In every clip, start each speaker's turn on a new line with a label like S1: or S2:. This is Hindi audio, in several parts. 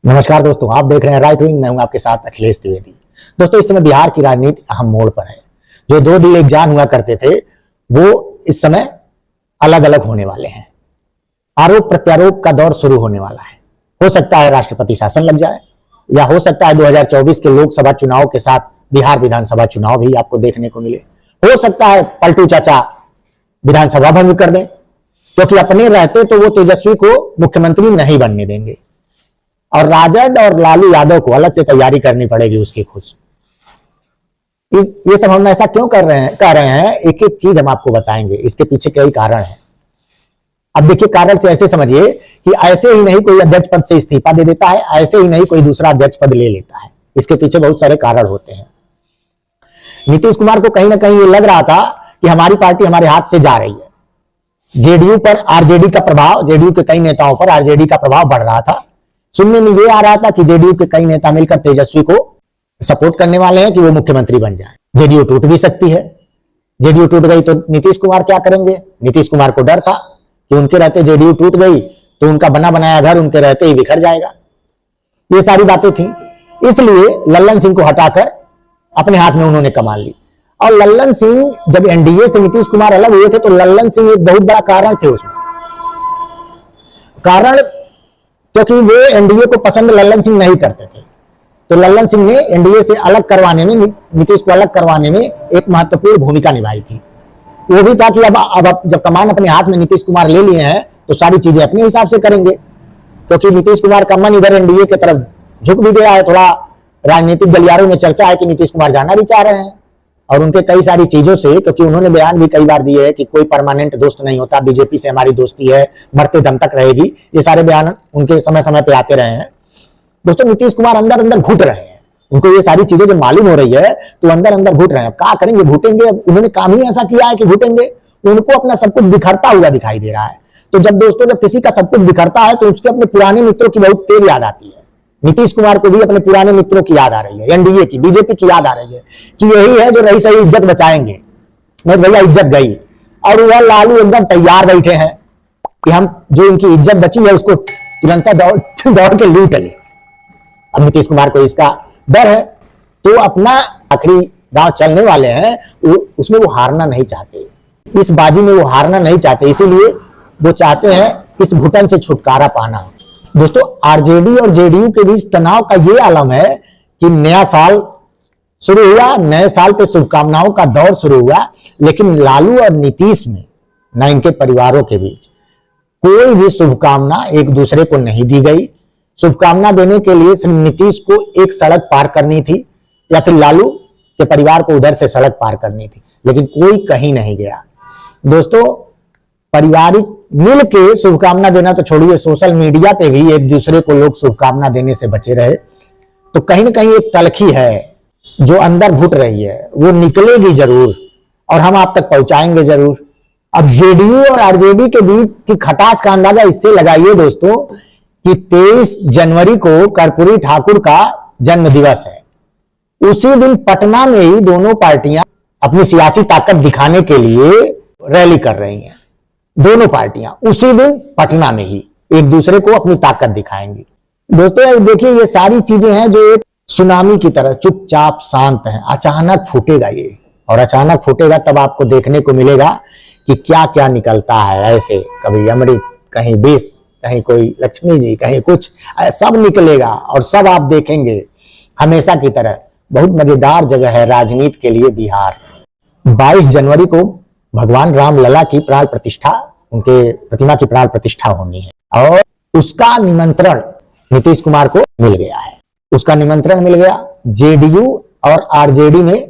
S1: नमस्कार दोस्तों, आप देख रहे हैं राइट विंग। मैं हूं आपके साथ अखिलेश त्रिवेदी। दोस्तों, इस समय बिहार की राजनीति अहम मोड़ पर है। जो दो दिल एक जान हुआ करते थे वो इस समय अलग अलग होने वाले हैं। आरोप प्रत्यारोप का दौर शुरू होने वाला है। हो सकता है राष्ट्रपति शासन लग जाए, या हो सकता है 2024 के लोकसभा चुनाव के साथ बिहार विधानसभा चुनाव भी आपको देखने को मिले। हो सकता है पलटू चाचा विधानसभा भंग कर दें, क्योंकि अपने रहते तो वो तेजस्वी को मुख्यमंत्री नहीं बनने देंगे और राजद और लालू यादव को अलग से तैयारी करनी पड़ेगी उसकी खुद। ये सब हम ऐसा क्यों कर रहे हैं एक एक चीज हम आपको बताएंगे। इसके पीछे कई कारण हैं। अब देखिए, कारण से ऐसे समझिए कि ऐसे ही नहीं कोई अध्यक्ष पद से इस्तीफा दे देता है, ऐसे ही नहीं कोई दूसरा अध्यक्ष पद ले लेता है। इसके पीछे बहुत सारे कारण होते हैं। नीतीश कुमार को कहीं ना कहीं ये लग रहा था कि हमारी पार्टी हमारे हाथ से जा रही है। जेडीयू पर आरजेडी का प्रभाव, जेडीयू के कई नेताओं पर आरजेडी का प्रभाव बढ़ रहा था। सुनने में ये आ रहा था कि जेडीयू के कई नेता मिलकर तेजस्वी को सपोर्ट करने वाले हैं कि वो मुख्यमंत्री बन जाए। जेडीयू टूट भी सकती है। जेडीयू टूट गई तो नीतीश कुमार क्या करेंगे? नीतीश कुमार को डर था कि उनके रहते जेडीयू टूट गई तो उनका बना बनाया घर उनके रहते ही बिखर जाएगा। ये सारी बातें थी, इसलिए लल्लन सिंह को हटाकर अपने हाथ में उन्होंने कमान ली। और लल्लन सिंह जब एनडीए से नीतीश कुमार अलग हुए थे तो लल्लन सिंह एक बहुत बड़ा कारण थे उसमें। कारण क्योंकि वो एनडीए को पसंद लल्लन सिंह नहीं करते थे, तो लल्लन सिंह ने एनडीए से अलग करवाने में, नीतीश को अलग करवाने में एक महत्वपूर्ण भूमिका निभाई थी। वो भी था कि अब जब कमान अपने हाथ में नीतीश कुमार ले लिए हैं तो सारी चीजें अपने हिसाब से करेंगे, क्योंकि नीतीश कुमार का मन इधर एनडीए की तरफ झुक भी गया है। थोड़ा राजनीतिक गलियारों में चर्चा है कि नीतीश कुमार जाना भी चाह रहे हैं, और उनके कई सारी चीजों से, क्योंकि उन्होंने बयान भी कई बार दिए है कि कोई परमानेंट दोस्त नहीं होता, बीजेपी से हमारी दोस्ती है, मरते दम तक रहेगी। ये सारे बयान उनके समय समय पे आते रहे हैं। दोस्तों, नीतीश कुमार अंदर अंदर घुट रहे हैं। उनको ये सारी चीजें जब मालूम हो रही है तो अंदर अंदर घुट रहे हैं। क्या करेंगे? घुटेंगे। उन्होंने काम ही ऐसा किया है कि घुटेंगे। उनको अपना सब कुछ बिखरता हुआ दिखाई दे रहा है। तो जब किसी का सब कुछ बिखरता है तो उसके अपने पुराने मित्रों की बहुत तेज याद आती है। नीतीश कुमार को भी अपने पुराने मित्रों की याद आ रही है, एनडीए की, बीजेपी की याद आ रही है कि यही है जो रही सही इज्जत बचाएंगे। नहीं भैया, इज्जत गई। और वह लालू एकदम तैयार बैठे हैं कि हम जो इनकी इज्जत बची है उसको तुरंत दौड़ के लूट ले। अब नीतीश कुमार को इसका डर है, तो अपना आखिरी दांव चलने वाले हैं, उसमें वो हारना नहीं चाहते। इस बाजी में वो हारना नहीं चाहते, इसीलिए वो चाहते हैं इस घुटन से छुटकारा पाना। दोस्तों, आरजेडी और जेडीयू के बीच तनाव का ये आलम है कि नया साल शुरू हुआ, नए साल पे शुभकामनाओं का दौर शुरू हुआ, लेकिन लालू और नीतीश में, ना इनके परिवारों के बीच कोई भी शुभकामना एक दूसरे को नहीं दी गई। शुभकामना देने के लिए सिर्फ नीतीश को एक सड़क पार करनी थी, या फिर लालू के परिवार को उधर से सड़क पार करनी थी, लेकिन कोई कहीं नहीं गया। दोस्तों, पारिवारिक मिल के शुभकामना देना तो छोड़िए, सोशल मीडिया पे भी एक दूसरे को लोग शुभकामना देने से बचे रहे। तो कहीं ना कहीं एक तलखी है जो अंदर घुट रही है, वो निकलेगी जरूर और हम आप तक पहुंचाएंगे जरूर। अब जेडीयू और आरजेडी के बीच की खटास का अंदाजा इससे लगाइए दोस्तों कि 23 जनवरी को कर्पूरी ठाकुर का जन्म दिवस है। उसी दिन पटना में ही दोनों पार्टियां अपनी सियासी ताकत दिखाने के लिए रैली कर रही हैं। दोनों पार्टियां उसी दिन पटना में ही एक दूसरे को अपनी ताकत दिखाएंगी। दोस्तों, देखिए, ये सारी चीजें हैं जो एक सुनामी की तरह चुपचाप शांत हैं। अचानक फूटेगा ये, और अचानक फूटेगा तब आपको देखने को मिलेगा कि क्या क्या निकलता है। ऐसे कभी अमृत, कहीं विष, कहीं कोई लक्ष्मी जी, कहीं कुछ, सब निकलेगा और सब आप देखेंगे। हमेशा की तरह बहुत मजेदार जगह है राजनीति के लिए बिहार। 22 जनवरी को भगवान राम लला की प्राण प्रतिष्ठा, उनके प्रतिमा की प्राण प्रतिष्ठा होनी है, और उसका निमंत्रण नीतीश कुमार को मिल गया है। उसका निमंत्रण मिल गया। जेडीयू और आरजेडी में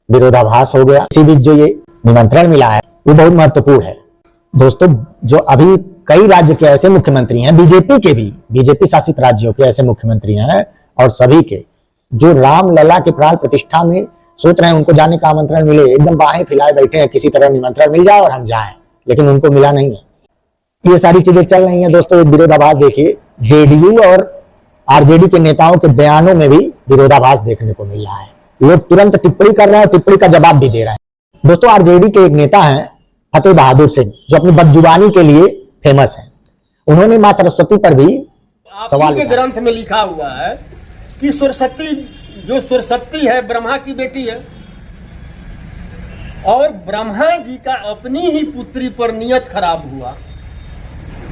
S1: विरोधाभास हो गया। इसी बीच जो ये निमंत्रण मिला है वो बहुत महत्वपूर्ण है। दोस्तों, जो अभी कई राज्य के ऐसे मुख्यमंत्री हैं, बीजेपी के भी, बीजेपी शासित राज्यों के ऐसे मुख्यमंत्री हैं, और सभी के जो राम लला के प्राण प्रतिष्ठा में सोच रहे हैं उनको जाने का आमंत्रण मिले, एकदम बाहें फैलाए बैठे हैं, किसी तरह निमंत्रण मिल जाए और हम जाएं, लेकिन उनको मिला नहीं है। ये सारी चीजें चल रही हैं दोस्तों। एक विरोधाभास देखिए, जेडीयू और आरजेडी के नेताओं के बयानों में भी विरोधाभास देखने को मिल रहा है। लोग तुरंत टिप्पणी कर रहे हैं, टिप्पणी का जवाब भी दे रहे हैं। दोस्तों, आरजेडी के एक नेता हैं फतेह बहादुर सिंह, जो अपनी बदजुबानी के लिए फेमस हैं। उन्होंने मां सरस्वती पर भी सवाल
S2: के ग्रंथ में लिखा हुआ है कि सरस्वती, जो सरस्वती है ब्रह्मा की बेटी है, और ब्रह्मा जी का अपनी ही पुत्री पर नियत खराब हुआ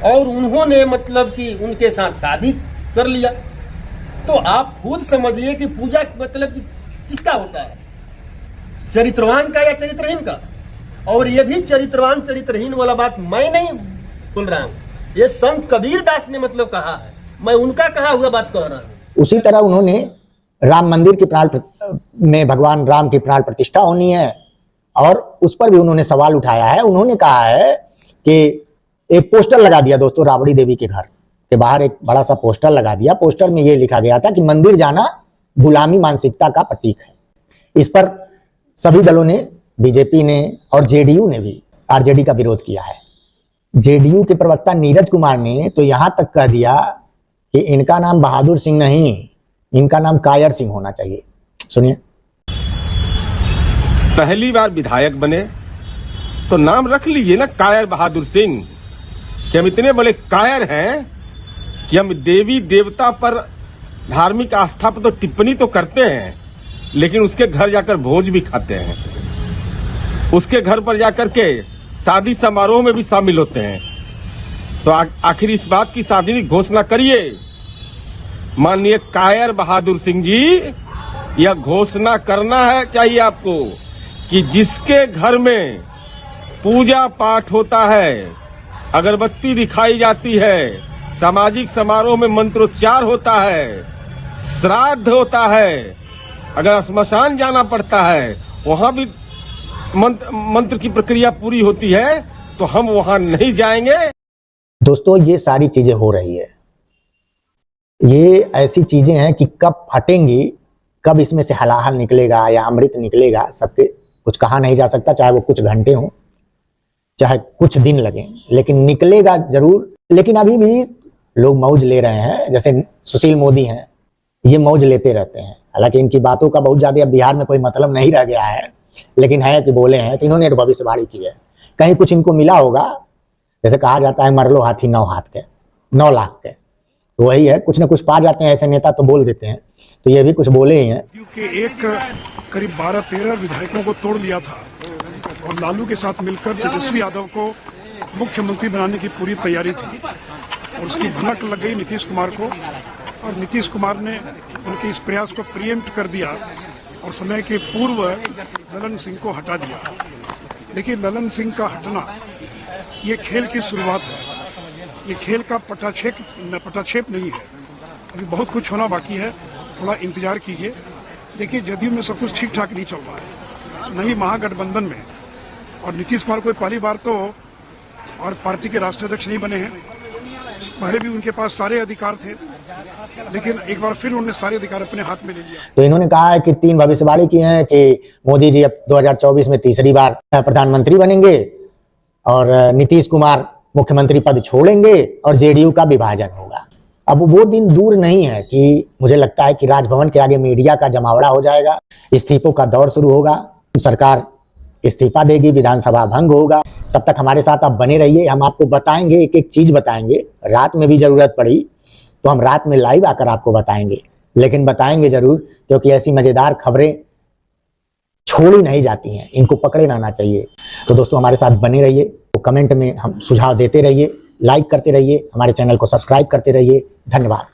S2: और उन्होंने मतलब कि उनके साथ शादी कर लिया। तो आप खुद समझिए कि पूजा मतलब कि किसका होता है, चरित्रवान का या चरित्रहीन का। और ये भी चरित्रवान चरित्रहीन वाला बात मैं नहीं बोल रहा हूँ, ये संत कबीर दास ने मतलब कहा है, मैं उनका कहा हुआ बात कह रहा हूँ।
S1: उसी तरह उन्होंने राम मंदिर की प्राण में भगवान राम की प्राण प्रतिष्ठा होनी है और उस पर भी उन्होंने सवाल उठाया है। उन्होंने कहा है कि एक पोस्टर लगा दिया दोस्तों, राबड़ी देवी के घर के बाहर एक बड़ा सा पोस्टर लगा दिया। पोस्टर में यह लिखा गया था कि मंदिर जाना गुलामी मानसिकता का प्रतीक है। इस पर सभी दलों ने, बीजेपी ने और जेडीयू ने भी, आरजेडी का विरोध किया है। जेडीयू के प्रवक्ता नीरज कुमार ने तो यहां तक कह दिया कि इनका नाम बहादुर सिंह नहीं, इनका नाम कायर सिंह होना चाहिए। सुनिए।
S3: पहली बार विधायक बने तो नाम रख लीजिए ना, कायर बहादुर सिंह। कि हम इतने बड़े कायर हैं कि हम देवी देवता पर धार्मिक आस्था पर तो टिप्पणी तो करते हैं, लेकिन उसके घर जाकर भोज भी खाते हैं, उसके घर पर जाकर के शादी समारोह में भी शामिल होते हैं। तो आखिर इस बात की सार्वजनिक घोषणा करिए माननीय कायर बहादुर सिंह जी, यह घोषणा करना है चाहिए आपको कि जिसके घर में पूजा पाठ होता है, अगरबत्ती दिखाई जाती है, सामाजिक समारोह में मंत्रोच्चार होता है, श्राद्ध होता है, अगर श्मशान जाना पड़ता है वहां भी मंत्र की प्रक्रिया पूरी होती है, तो हम वहां नहीं जाएंगे।
S1: दोस्तों ये सारी चीजें हो रही है, ये ऐसी चीजें हैं कि कब फटेंगी, कब इसमें से हलाहल निकलेगा या अमृत निकलेगा, सबके कुछ कहा नहीं जा सकता। चाहे वो कुछ घंटे हों, चाहे कुछ दिन लगे, लेकिन निकलेगा जरूर। लेकिन अभी भी लोग मौज ले रहे हैं, जैसे सुशील मोदी हैं, ये मौज लेते रहते हैं। हालांकि इनकी बातों का बहुत ज्यादा अब बिहार में कोई मतलब नहीं रह गया है, लेकिन है कि बोले हैं तो इन्होंने भविष्यवाणी की है। कहीं कुछ इनको मिला होगा, जैसे कहा जाता है मर लो हाथी 9 हाथ के, 9 लाख के, तो वही है, कुछ ना कुछ पा जाते हैं ऐसे नेता तो बोल देते हैं। तो ये भी कुछ बोले ही हैं।
S4: क्योंकि एक करीब 12-13 विधायकों को तोड़ दिया था और लालू के साथ मिलकर तेजस्वी यादव को मुख्यमंत्री बनाने की पूरी तैयारी थी और उसकी भनक लग गई नीतीश कुमार को, और नीतीश कुमार ने उनके इस प्रयास को प्रीएम्प्ट कर दिया और समय के पूर्व ललन सिंह को हटा दिया। लेकिन ललन सिंह का हटना ये खेल की शुरुआत है, ये खेल का पटाक्षेप नहीं है। अभी बहुत कुछ होना बाकी है, थोड़ा इंतजार कीजिए। देखिए जदयू में सब कुछ ठीक ठाक नहीं चल रहा है, नहीं महागठबंधन में, और नीतीश कुमार कोई पहली बार तो और पार्टी के राष्ट्रीय अध्यक्ष नहीं बने हैं। पहले भी उनके पास सारे अधिकार थे, लेकिन एक बार फिर उन्होंने सारे अधिकार अपने हाथ में ले लिया।
S1: तो इन्होंने कहा है कि 3 भविष्यवाणी की है कि मोदी जी अब 2024 में तीसरी बार प्रधानमंत्री बनेंगे और नीतीश कुमार मुख्यमंत्री पद छोड़ेंगे और जेडीयू का विभाजन होगा। अब वो दिन दूर नहीं है कि मुझे लगता है कि राजभवन के आगे मीडिया का जमावड़ा हो जाएगा, इस्तीफों का दौर शुरू होगा, सरकार इस्तीफा देगी, विधानसभा भंग होगा। तब तक हमारे साथ आप बने रहिए, हम आपको बताएंगे, एक एक चीज बताएंगे। रात में भी जरूरत पड़ी तो हम रात में लाइव आकर आपको बताएंगे, लेकिन बताएंगे जरूर, क्योंकि ऐसी मजेदार खबरें छोड़ी नहीं जाती हैं, इनको पकड़े रहना चाहिए। तो दोस्तों हमारे साथ बने रहिए, तो कमेंट में हम सुझाव देते रहिए, लाइक करते रहिए, हमारे चैनल को सब्सक्राइब करते रहिए। धन्यवाद।